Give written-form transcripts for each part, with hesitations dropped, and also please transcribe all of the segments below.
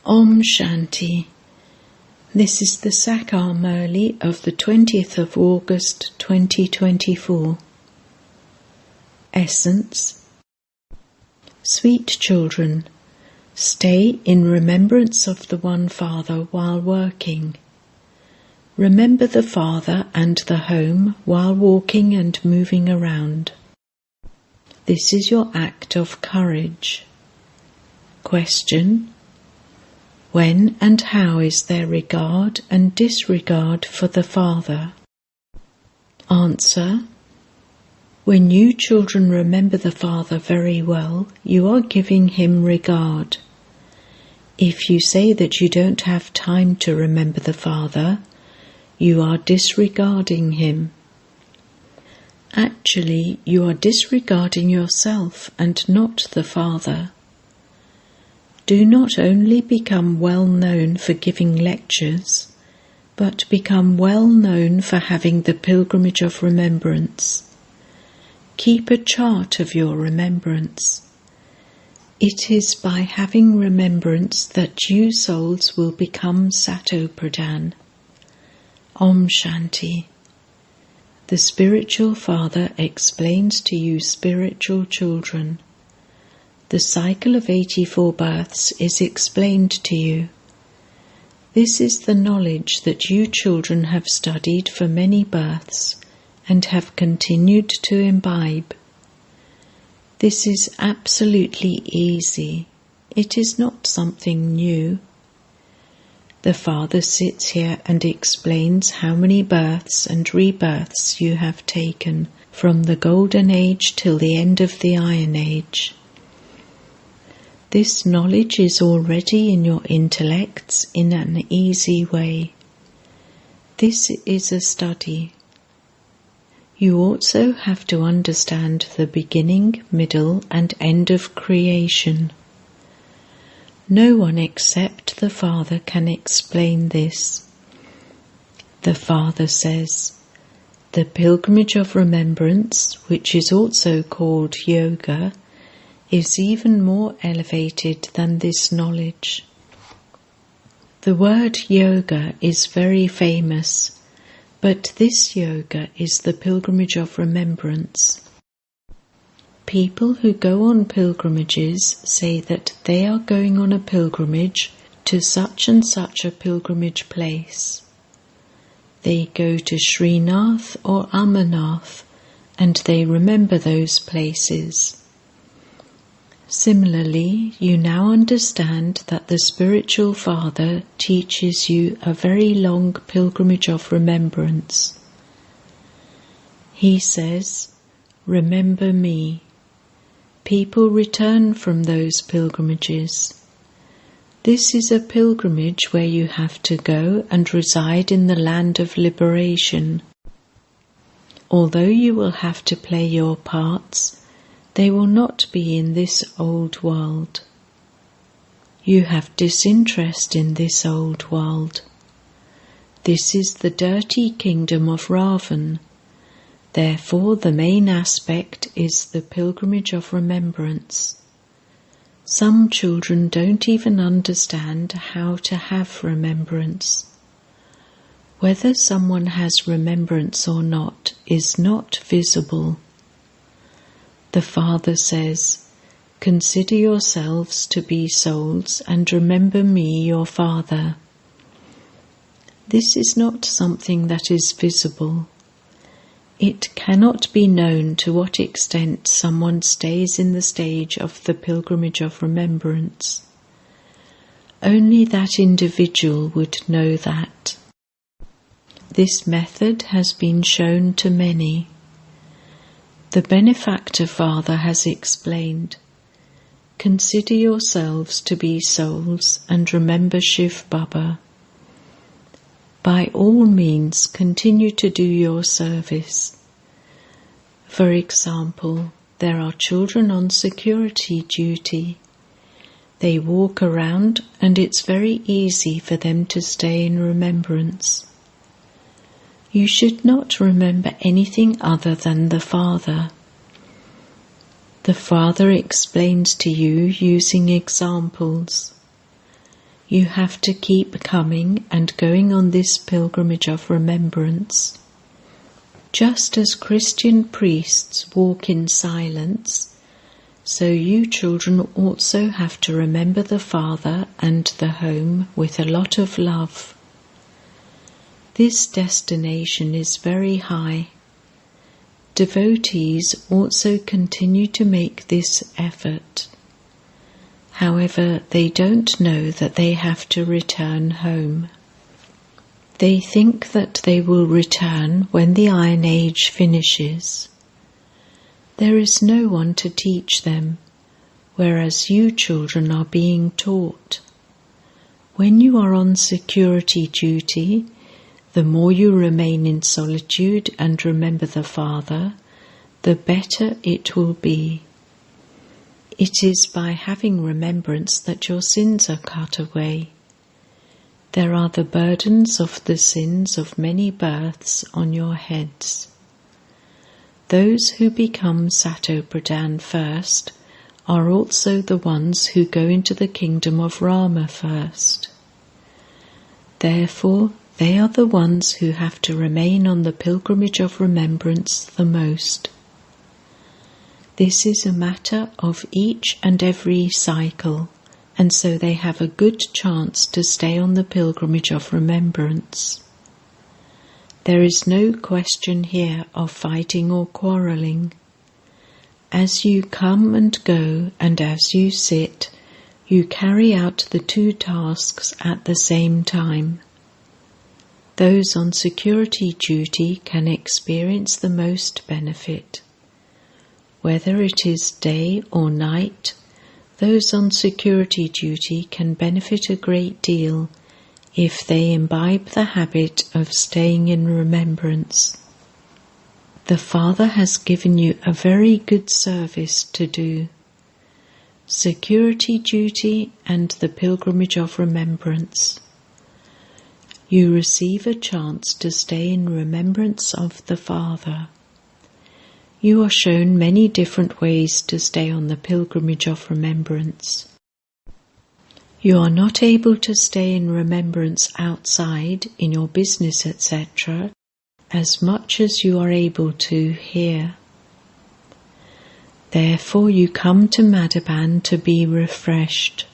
Om Shanti. This is the Sakar Murli of the 20th of August 2024. Essence. Sweet children, stay in remembrance of the One Father while working. Remember the Father and the home while walking and moving around. This is your act of courage. Question. When and how is there regard and disregard for the Father? Answer. When you children remember the Father very well, you are giving him regard. If you say that you don't have time to remember the Father, you are disregarding him. Actually, you are disregarding yourself and not the Father. Do not only become well known for giving lectures, but become well known for having the pilgrimage of remembrance. Keep a chart of your remembrance. It is by having remembrance that you souls will become Sato Pradhan. Om Shanti. The Spiritual Father explains to you spiritual children. The cycle of 84 births is explained to you. This is the knowledge that you children have studied for many births and have continued to imbibe. This is absolutely easy. It is not something new. The Father sits here and explains how many births and rebirths you have taken from the Golden Age till the end of the Iron Age. This knowledge is already in your intellects in an easy way. This is a study. You also have to understand the beginning, middle, and end of creation. No one except the Father can explain this. The Father says, the pilgrimage of remembrance, which is also called yoga, is even more elevated than this knowledge. The word yoga is very famous, but this yoga is the pilgrimage of remembrance. People who go on pilgrimages say that they are going on a pilgrimage to such and such a pilgrimage place. They go to Srinath or Amarnath and they remember those places. Similarly, you now understand that the Spiritual Father teaches you a very long pilgrimage of remembrance. He says, remember me. People return from those pilgrimages. This is a pilgrimage where you have to go and reside in the land of liberation. Although you will have to play your parts, they will not be in this old world. You have disinterest in this old world. This is the dirty kingdom of Ravan. Therefore, the main aspect is the pilgrimage of remembrance. Some children don't even understand how to have remembrance. Whether someone has remembrance or not is not visible. The Father says, consider yourselves to be souls and remember me, your Father. This is not something that is visible. It cannot be known to what extent someone stays in the stage of the pilgrimage of remembrance. Only that individual would know that. This method has been shown to many. The Benefactor Father has explained, consider yourselves to be souls and remember Shiv Baba. By all means continue to do your service. For example, there are children on security duty. They walk around and it's very easy for them to stay in remembrance. You should not remember anything other than the Father. The Father explains to you using examples. You have to keep coming and going on this pilgrimage of remembrance. Just as Christian priests walk in silence, so you children also have to remember the Father and the home with a lot of love. This destination is very high. Devotees also continue to make this effort. However, they don't know that they have to return home. They think that they will return when the Iron Age finishes. There is no one to teach them, whereas you children are being taught. When you are on security duty, the more you remain in solitude and remember the Father, the better it will be. It is by having remembrance that your sins are cut away. There are the burdens of the sins of many births on your heads. Those who become Satopradhan first are also the ones who go into the kingdom of Rama first. Therefore, they are the ones who have to remain on the pilgrimage of remembrance the most. This is a matter of each and every cycle, and so they have a good chance to stay on the pilgrimage of remembrance. There is no question here of fighting or quarrelling. As you come and go, and as you sit, you carry out the two tasks at the same time. Those on security duty can experience the most benefit. Whether it is day or night, those on security duty can benefit a great deal if they imbibe the habit of staying in remembrance. The Father has given you a very good service to do. Security duty and the pilgrimage of remembrance. You receive a chance to stay in remembrance of the Father. You are shown many different ways to stay on the pilgrimage of remembrance. You are not able to stay in remembrance outside, in your business, etc., as much as you are able to here. Therefore you come to Madhaban to be refreshed.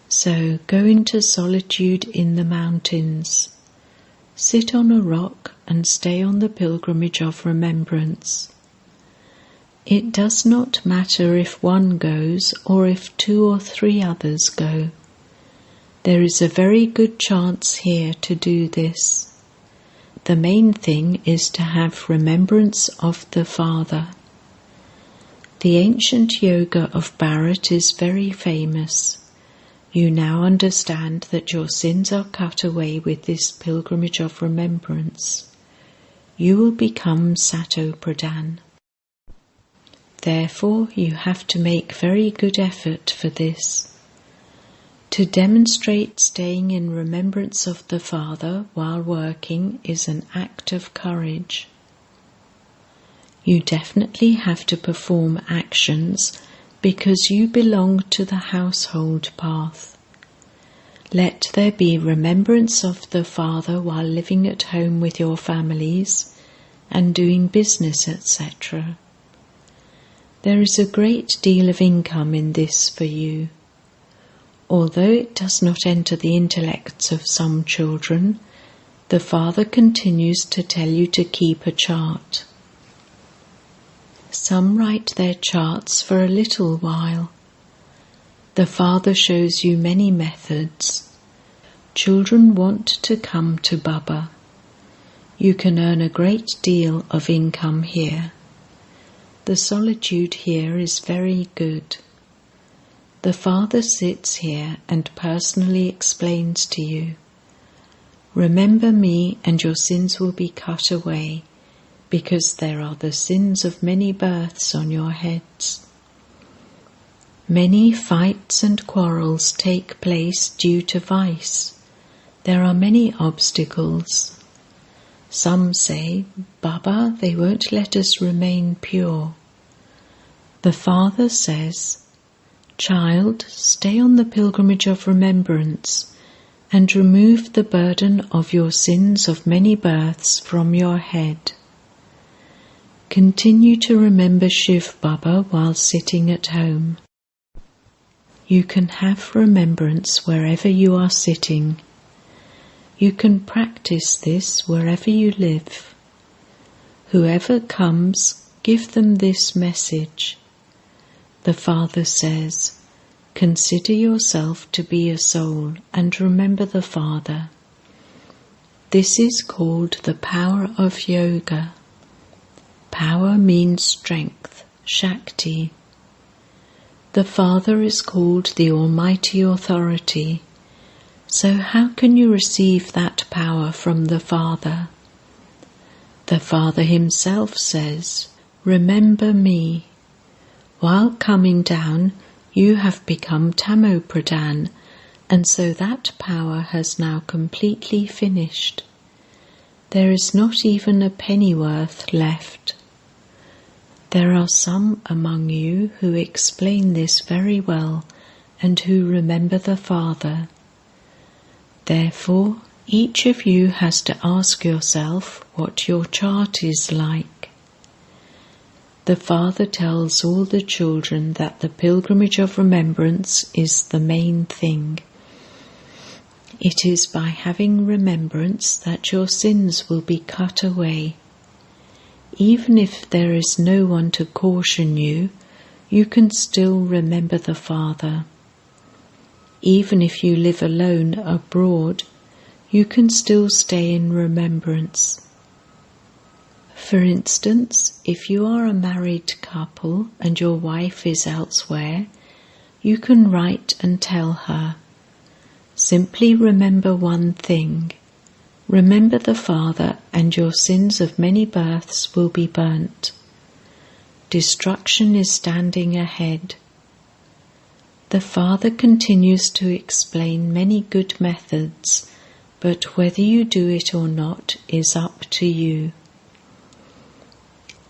So go into solitude in the mountains. Sit on a rock and stay on the pilgrimage of remembrance. It does not matter if one goes or if 2 or 3 others go. There is a very good chance here to do this. The main thing is to have remembrance of the Father. The ancient yoga of Bharat is very famous. You now understand that your sins are cut away with this pilgrimage of remembrance. You will become Satopradhan. Therefore, you have to make very good effort for this. To demonstrate staying in remembrance of the Father while working is an act of courage. You definitely have to perform actions because you belong to the household path. Let there be remembrance of the Father while living at home with your families and doing business, etc. There is a great deal of income in this for you. Although it does not enter the intellects of some children, the Father continues to tell you to keep a chart. Some write their charts for a little while. The Father shows you many methods. Children want to come to Baba. You can earn a great deal of income here. The solitude here is very good. The Father sits here and personally explains to you, "Remember me and your sins will be cut away, because there are the sins of many births on your heads." Many fights and quarrels take place due to vice. There are many obstacles. Some say, "Baba, they won't let us remain pure." The Father says, Child, stay on the pilgrimage of remembrance and remove the burden of your sins of many births from your head. Continue to remember Shiv Baba while sitting at home. You can have remembrance wherever you are sitting. You can practice this wherever you live. Whoever comes, give them this message. The Father says, consider yourself to be a soul and remember the Father. This is called the power of yoga. Power means strength, Shakti. The Father is called the Almighty Authority. So how can you receive that power from the Father? The Father himself says, remember me. While coming down, you have become Tamo Pradhan, and so that power has now completely finished. There is not even a pennyworth left. There are some among you who explain this very well and who remember the Father. Therefore, each of you has to ask yourself what your chart is like. The Father tells all the children that the pilgrimage of remembrance is the main thing. It is by having remembrance that your sins will be cut away. Even if there is no one to caution you, you can still remember the Father. Even if you live alone abroad, you can still stay in remembrance. For instance, if you are a married couple and your wife is elsewhere, you can write and tell her, simply remember one thing. Remember the Father, and your sins of many births will be burnt. Destruction is standing ahead. The Father continues to explain many good methods, but whether you do it or not is up to you.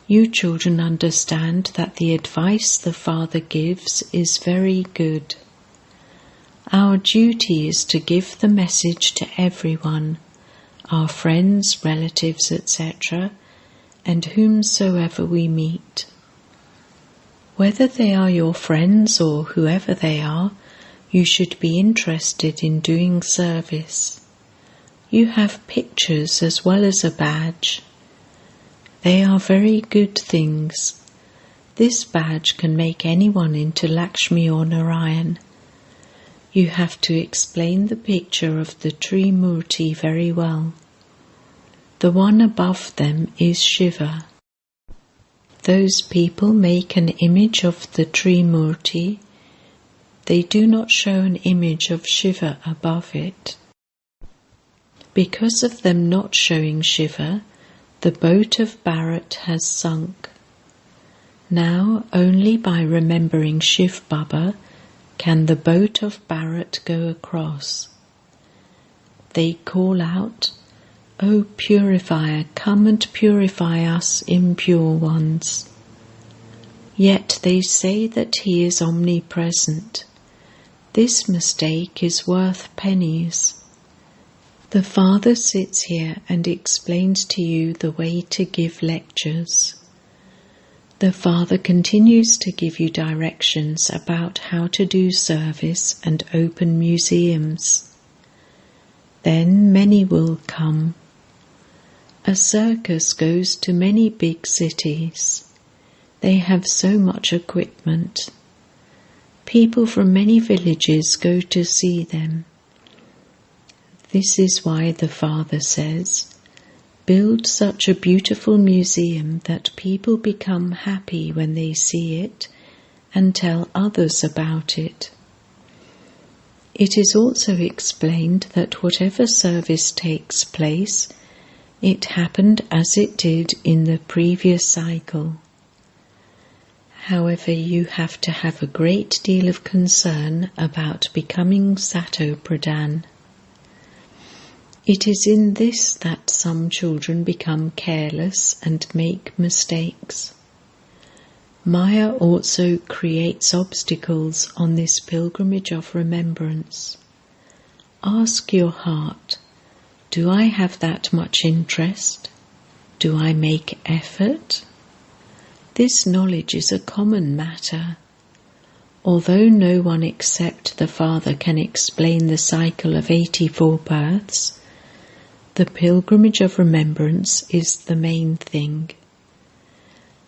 You children understand that the advice the Father gives is very good. Our duty is to give the message to everyone, our friends, relatives, etc., and whomsoever we meet. Whether they are your friends or whoever they are, you should be interested in doing service. You have pictures as well as a badge. They are very good things. This badge can make anyone into Lakshmi or Narayan. You have to explain the picture of the Trimurti very well. The one above them is Shiva. Those people make an image of the Trimurti. They do not show an image of Shiva above it. Because of them not showing Shiva, the boat of Bharat has sunk. Now, only by remembering Shiv Baba can the boat of Bharat go across. They call out, O Purifier, come and purify us impure ones. Yet they say that he is omnipresent. This mistake is worth pennies. The Father sits here and explains to you the way to give lectures. The Father continues to give you directions about how to do service and open museums. Then many will come. A circus goes to many big cities. They have so much equipment. People from many villages go to see them. This is why the Father says, build such a beautiful museum that people become happy when they see it and tell others about it. It is also explained that whatever service takes place, it happened as it did in the previous cycle. However, you have to have a great deal of concern about becoming Sato Pradhan. It is in this that some children become careless and make mistakes. Maya also creates obstacles on this pilgrimage of remembrance. Ask your heart, do I have that much interest? Do I make effort? This knowledge is a common matter. Although no one except the Father can explain the cycle of 84 births, the pilgrimage of remembrance is the main thing.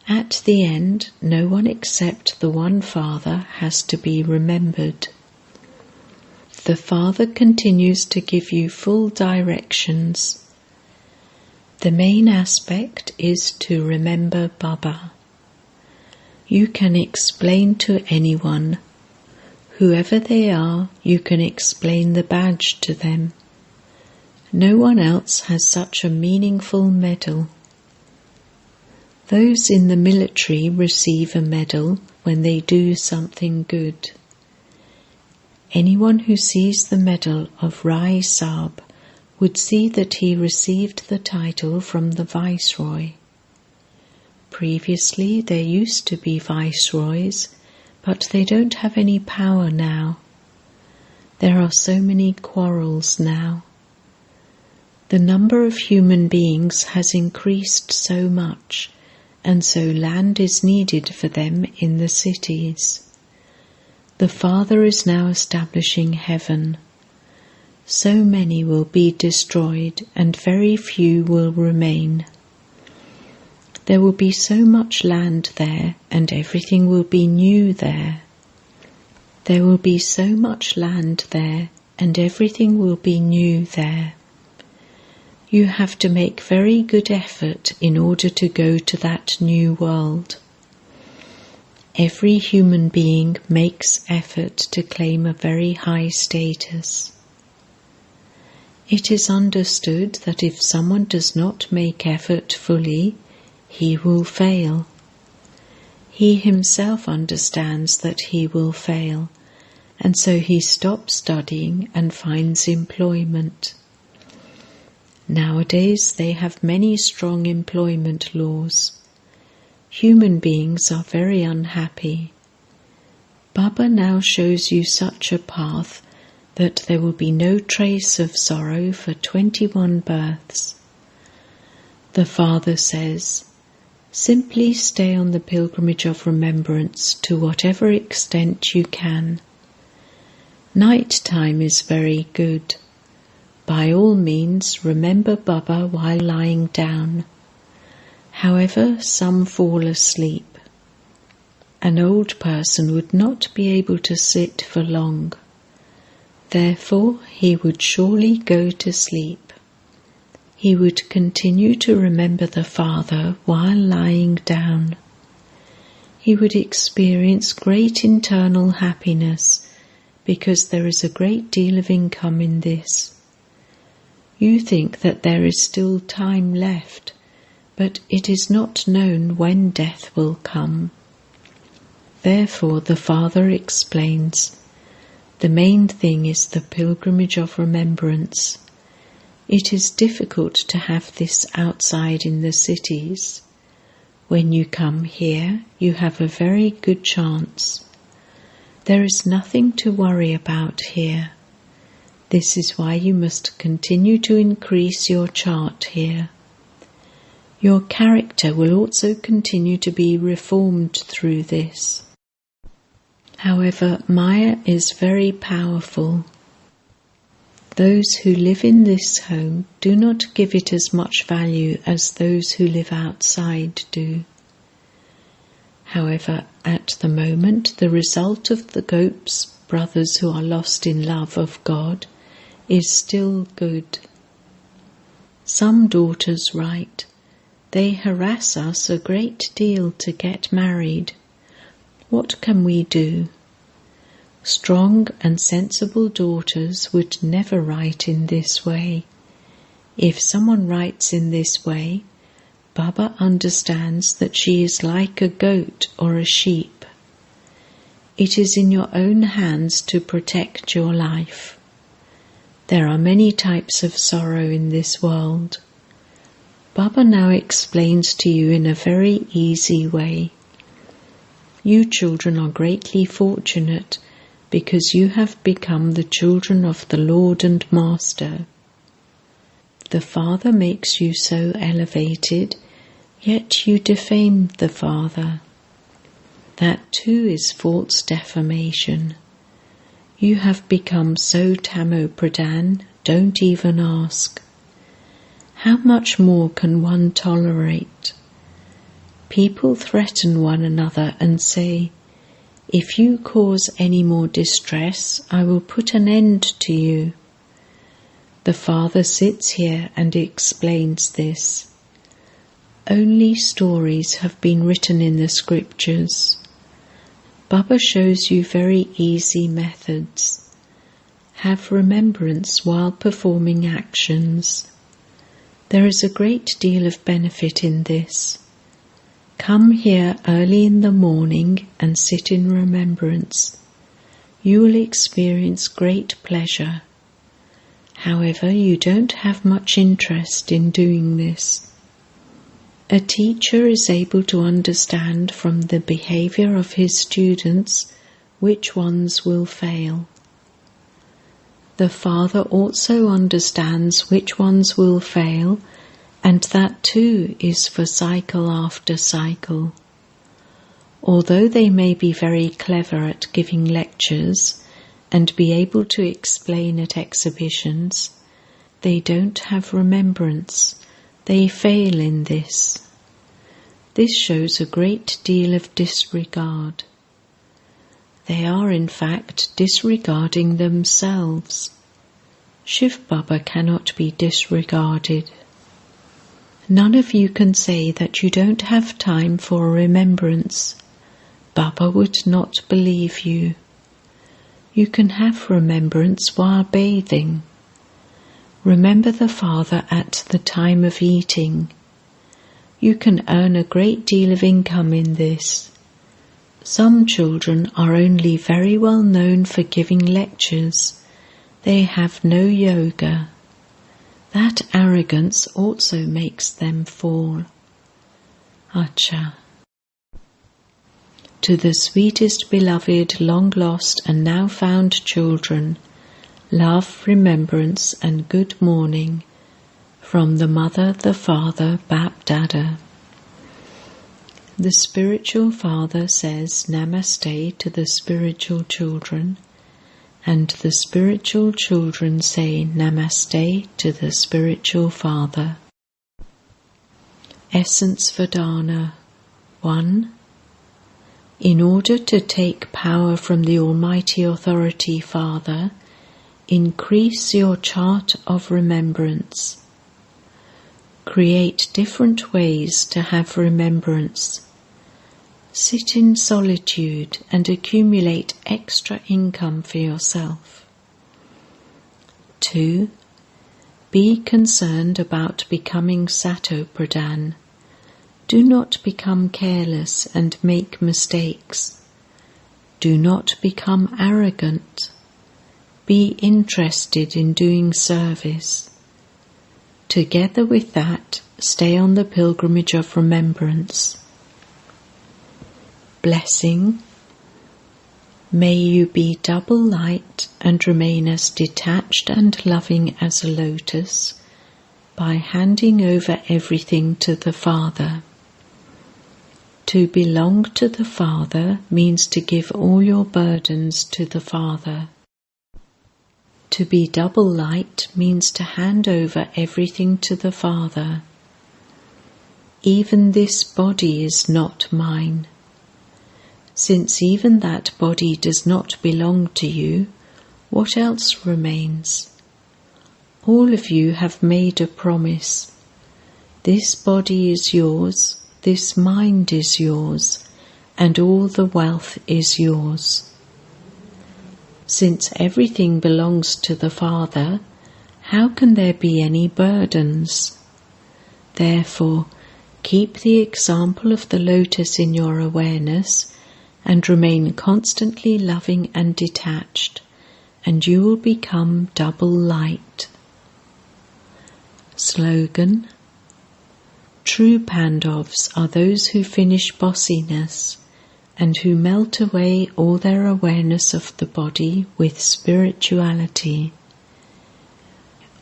At the end, no one except the one Father has to be remembered. The Father continues to give you full directions. The main aspect is to remember Baba. You can explain to anyone. Whoever they are, you can explain the badge to them. No one else has such a meaningful medal. Those in the military receive a medal when they do something good. Anyone who sees the medal of Rai Sahib would see that he received the title from the Viceroy. Previously there used to be Viceroys, but they don't have any power now. There are so many quarrels now. The number of human beings has increased so much, and so land is needed for them in the cities. The Father is now establishing heaven. So many will be destroyed, and very few will remain. There will be so much land there, and everything will be new there. There will be so much land there, and everything will be new there. You have to make very good effort in order to go to that new world. Every human being makes effort to claim a very high status. It is understood that if someone does not make effort fully, he will fail. He himself understands that he will fail, and so he stops studying and finds employment. Nowadays they have many strong employment laws. Human beings are very unhappy. Baba now shows you such a path that there will be no trace of sorrow for 21 births. The Father says, simply stay on the pilgrimage of remembrance to whatever extent you can. Night time is very good. By all means, remember Baba while lying down. However, some fall asleep. An old person would not be able to sit for long. Therefore, he would surely go to sleep. He would continue to remember the Father while lying down. He would experience great internal happiness because there is a great deal of income in this. You think that there is still time left, but it is not known when death will come. Therefore the Father explains, the main thing is the pilgrimage of remembrance. It is difficult to have this outside in the cities. When you come here, you have a very good chance. There is nothing to worry about here. This is why you must continue to increase your chart here. Your character will also continue to be reformed through this. However, Maya is very powerful. Those who live in this home do not give it as much value as those who live outside do. However, at the moment, the result of the Gopes, brothers who are lost in love of God, is still good. Some daughters write, they harass us a great deal to get married. What can we do? Strong and sensible daughters would never write in this way. If someone writes in this way, Baba understands that she is like a goat or a sheep. It is in your own hands to protect your life. There are many types of sorrow in this world. Baba now explains to you in a very easy way. You children are greatly fortunate because you have become the children of the Lord and Master. The Father makes you so elevated, yet you defame the Father. That too is false defamation. You have become so tamo-pradhan, don't even ask. How much more can one tolerate? People threaten one another and say, "If you cause any more distress, I will put an end to you." The Father sits here and explains this. Only stories have been written in the scriptures. Baba shows you very easy methods. Have remembrance while performing actions. There is a great deal of benefit in this. Come here early in the morning and sit in remembrance. You will experience great pleasure. However, you don't have much interest in doing this. A teacher is able to understand from the behavior of his students which ones will fail. The Father also understands which ones will fail, and that too is for cycle after cycle. Although they may be very clever at giving lectures and be able to explain at exhibitions, they don't have remembrance. They fail in this. This shows a great deal of disregard. They are in fact disregarding themselves. Shiv Baba cannot be disregarded. None of you can say that you don't have time for remembrance. Baba would not believe you. You can have remembrance while bathing. Remember the Father at the time of eating. You can earn a great deal of income in this. Some children are only very well known for giving lectures. They have no yoga. That arrogance also makes them fall. Acha. To the sweetest beloved, long lost and now found children, love, remembrance and good morning from the Mother, the Father, Bap Dada. The spiritual father says Namaste to the spiritual children, and the spiritual children say Namaste to the spiritual father. Essence Vedana 1. In order to take power from the Almighty Authority Father, increase your chart of remembrance. Create different ways to have remembrance. Sit in solitude and accumulate extra income for yourself. 2. Be concerned about becoming Sato-Pradhan. Do not become careless and make mistakes. Do not become arrogant. Be interested in doing service. Together with that, stay on the pilgrimage of remembrance. Blessing. May you be double light and remain as detached and loving as a lotus by handing over everything to the Father. To belong to the Father means to give all your burdens to the Father. To be double light means to hand over everything to the Father. Even this body is not mine. Since even that body does not belong to you, what else remains? All of you have made a promise. This body is yours, this mind is yours, and all the wealth is yours. Since everything belongs to the Father, how can there be any burdens? Therefore, keep the example of the lotus in your awareness and remain constantly loving and detached, and you will become double light. Slogan. True Pandavs are those who finish bossiness and who melt away all their awareness of the body with spirituality.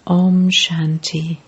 Om Shanti.